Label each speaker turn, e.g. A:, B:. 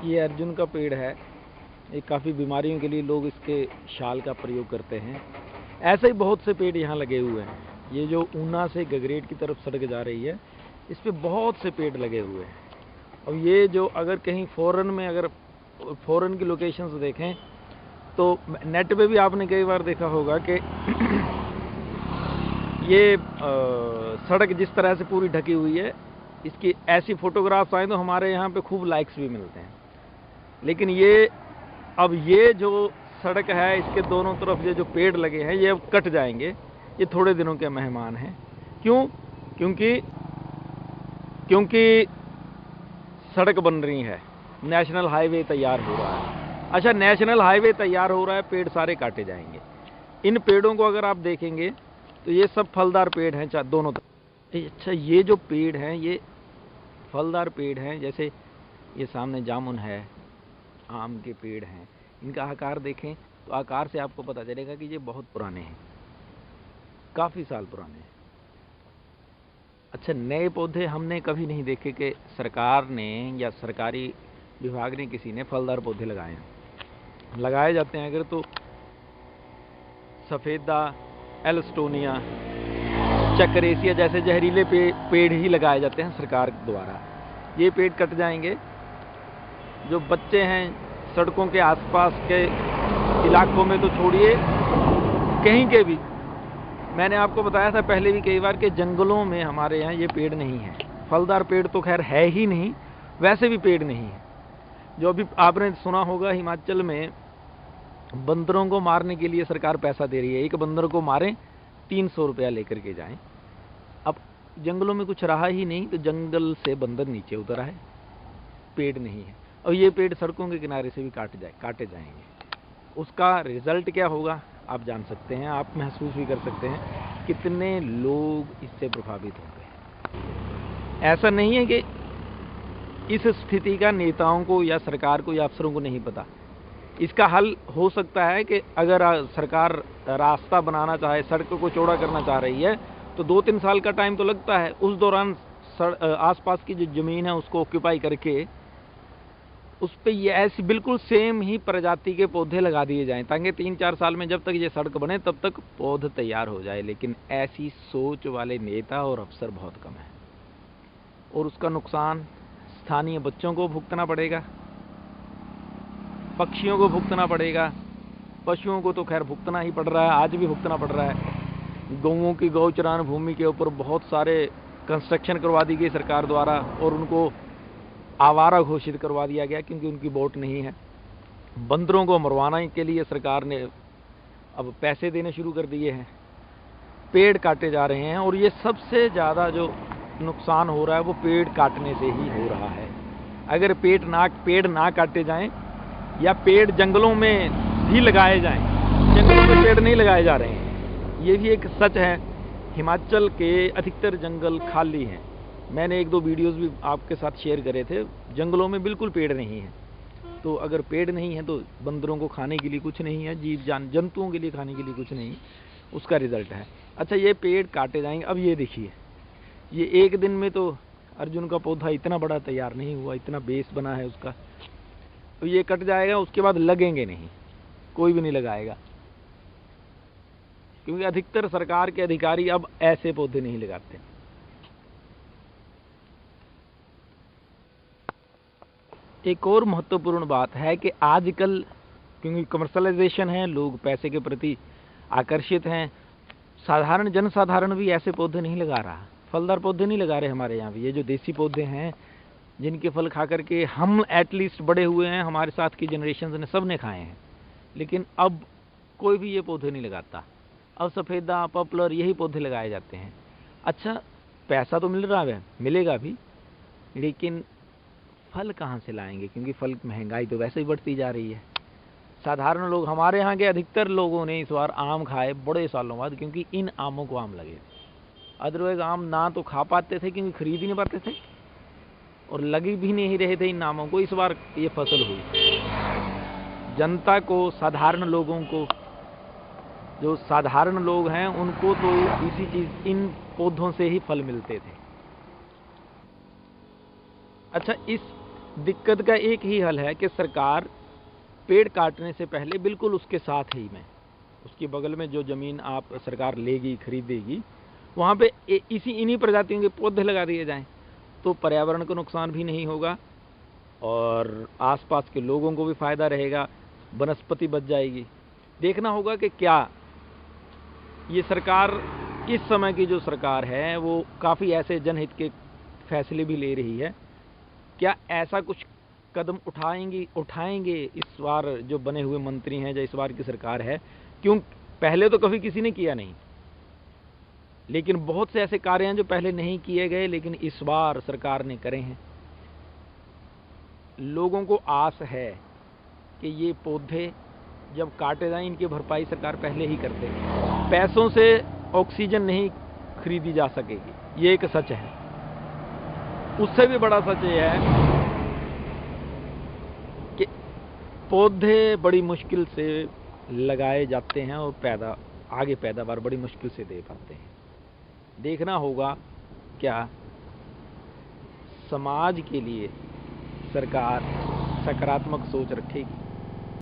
A: ये अर्जुन का पेड़ है। ये काफ़ी बीमारियों के लिए लोग इसके शाल का प्रयोग करते हैं। ऐसे ही बहुत से पेड़ यहाँ लगे हुए हैं। ये जो ऊना से गगरेट की तरफ सड़क जा रही है, इस पे बहुत से पेड़ लगे हुए हैं। और ये जो अगर कहीं फ़ॉरेन की लोकेशंस देखें तो नेट पे भी आपने कई बार देखा होगा कि ये सड़क जिस तरह से पूरी ढकी हुई है, इसकी ऐसी फोटोग्राफ्स आए तो हमारे यहाँ पे खूब लाइक्स भी मिलते हैं। लेकिन ये जो सड़क है, इसके दोनों तरफ ये जो पेड़ लगे हैं, ये अब कट जाएंगे। ये थोड़े दिनों के मेहमान हैं। क्यों? क्योंकि सड़क बन रही है, नेशनल हाईवे तैयार हो रहा है। अच्छा, नेशनल हाईवे तैयार हो रहा है, पेड़ सारे काटे जाएंगे। इन पेड़ों को अगर आप देखेंगे तो ये सब फलदार पेड़ हैं दोनों तरफ। अच्छा, ये जो पेड़ हैं ये फलदार पेड़ हैं। जैसे ये सामने जामुन है, आम के पेड़ हैं। इनका आकार देखें तो आकार से आपको पता चलेगा कि ये बहुत पुराने हैं, काफ़ी साल पुराने हैं। अच्छा, नए पौधे हमने कभी नहीं देखे कि सरकार ने या सरकारी विभाग ने किसी ने फलदार पौधे लगाए हैं। लगाए जाते हैं अगर तो सफ़ेदा, एल्स्टोनिया, चक्रेसिया जैसे जहरीले पेड़ ही लगाए जाते हैं सरकार द्वारा। ये पेड़ कट जाएंगे। जो बच्चे हैं सड़कों के आसपास के इलाकों में तो छोड़िए, कहीं के भी, मैंने आपको बताया था पहले भी कई बार कि जंगलों में हमारे यहाँ ये पेड़ नहीं है। फलदार पेड़ तो खैर है ही नहीं, वैसे भी पेड़ नहीं है। जो अभी आपने सुना होगा हिमाचल में बंदरों को मारने के लिए सरकार पैसा दे रही है। एक बंदर को मारें 300 रुपया लेकर के जाएं। अब जंगलों में कुछ रहा ही नहीं तो जंगल से बंदर नीचे उतर आए, पेड़ नहीं है। और ये पेड़ सड़कों के किनारे से भी काटे जाएंगे। उसका रिजल्ट क्या होगा आप जान सकते हैं, आप महसूस भी कर सकते हैं कितने लोग इससे प्रभावित होंगे। ऐसा नहीं है कि इस स्थिति का नेताओं को या सरकार को या अफसरों को नहीं पता। इसका हल हो सकता है कि अगर सरकार रास्ता बनाना चाहे, सड़क को चौड़ा करना चाह रही है तो 2-3 साल का टाइम तो लगता है। उस दौरान आसपास की जो ज़मीन है उसको ऑक्यूपाई करके उस पर ये ऐसी बिल्कुल सेम ही प्रजाति के पौधे लगा दिए जाएं, ताकि 3-4 साल में जब तक ये सड़क बने तब तक पौध तैयार हो जाए। लेकिन ऐसी सोच वाले नेता और अफसर बहुत कम है, और उसका नुकसान स्थानीय बच्चों को भुगतना पड़ेगा, पक्षियों को भुगतना पड़ेगा, पशुओं को तो खैर भुगतना ही पड़ रहा है, आज भी भुगतना पड़ रहा है। गौओं की गौचरान भूमि के ऊपर बहुत सारे कंस्ट्रक्शन करवा दी गई सरकार द्वारा और उनको आवारा घोषित करवा दिया गया क्योंकि उनकी वोट नहीं है। बंदरों को मरवाने के लिए सरकार ने अब पैसे देने शुरू कर दिए हैं। पेड़ काटे जा रहे हैं और ये सबसे ज़्यादा जो नुकसान हो रहा है वो पेड़ काटने से ही हो रहा है। अगर पेड़ ना काटे जाएं या पेड़ जंगलों में भी लगाए जाएं, जंगलों में पेड़ नहीं लगाए जा रहे हैं, ये भी एक सच है। हिमाचल के अधिकतर जंगल खाली हैं। मैंने 1-2 वीडियोस भी आपके साथ शेयर करे थे। जंगलों में बिल्कुल पेड़ नहीं है। तो अगर पेड़ नहीं है तो बंदरों को खाने के लिए कुछ नहीं है, जंतुओं के लिए खाने के लिए कुछ नहीं, उसका रिजल्ट है। अच्छा, ये पेड़ काटे जाएंगे। अब ये देखिए, ये एक दिन में तो अर्जुन का पौधा इतना बड़ा तैयार नहीं हुआ, इतना बेस बना है उसका। तो ये कट जाएगा, उसके बाद लगेंगे नहीं, कोई भी नहीं लगाएगा, क्योंकि अधिकतर सरकार के अधिकारी अब ऐसे पौधे नहीं लगाते। एक और महत्वपूर्ण बात है कि आजकल क्योंकि कमर्शलाइजेशन है, लोग पैसे के प्रति आकर्षित हैं, साधारण जनसाधारण भी ऐसे पौधे नहीं लगा रहा, फलदार पौधे नहीं लगा रहे हमारे यहाँ भी। ये जो देसी पौधे हैं जिनके फल खा करके हम एटलीस्ट बड़े हुए हैं, हमारे साथ की जनरेशन ने सब ने खाए हैं, लेकिन अब कोई भी ये पौधे नहीं लगाता। अब सफ़ेदा, पॉपुलर यही पौधे लगाए जाते हैं। अच्छा, पैसा तो मिल रहा है, मिलेगा भी, लेकिन फल कहाँ से लाएंगे? क्योंकि फल महंगाई तो वैसे ही बढ़ती जा रही है। साधारण लोग, हमारे यहाँ के अधिकतर लोगों ने इस बार आम खाए बड़े सालों बाद, क्योंकि इन आमों को आम लगे। अदरवाइज आम ना तो खा पाते थे क्योंकि खरीद ही नहीं पाते थे, और लगी भी नहीं रहे थे इन आमों को। इस बार ये फसल हुई। जनता को, साधारण लोगों को, जो साधारण लोग हैं उनको तो इसी चीज़, इन पौधों से ही फल मिलते थे। अच्छा, इस दिक्कत का एक ही हल है कि सरकार पेड़ काटने से पहले बिल्कुल उसके साथ ही में, उसके बगल में जो ज़मीन आप सरकार लेगी, खरीदेगी, वहाँ पे इन्हीं प्रजातियों के पौधे लगा दिए जाएं, तो पर्यावरण को नुकसान भी नहीं होगा और आसपास के लोगों को भी फ़ायदा रहेगा, वनस्पति बच जाएगी। देखना होगा कि क्या ये सरकार, इस समय की जो सरकार है वो काफ़ी ऐसे जनहित के फैसले भी ले रही है, क्या ऐसा कुछ कदम उठाएंगे इस बार जो बने हुए मंत्री हैं, जो इस बार की सरकार है। क्यों पहले तो कभी किसी ने किया नहीं, लेकिन बहुत से ऐसे कार्य हैं जो पहले नहीं किए गए लेकिन इस बार सरकार ने करे हैं। लोगों को आस है कि ये पौधे जब काटे जाएं, इनकी भरपाई सरकार पहले ही कर देगी। पैसों से ऑक्सीजन नहीं खरीदी जा सकेगी, ये एक सच है। उससे भी बड़ा सच ये है कि पौधे बड़ी मुश्किल से लगाए जाते हैं और आगे पैदावार बड़ी मुश्किल से दे पाते हैं। देखना होगा क्या समाज के लिए सरकार सकारात्मक सोच रखेगी।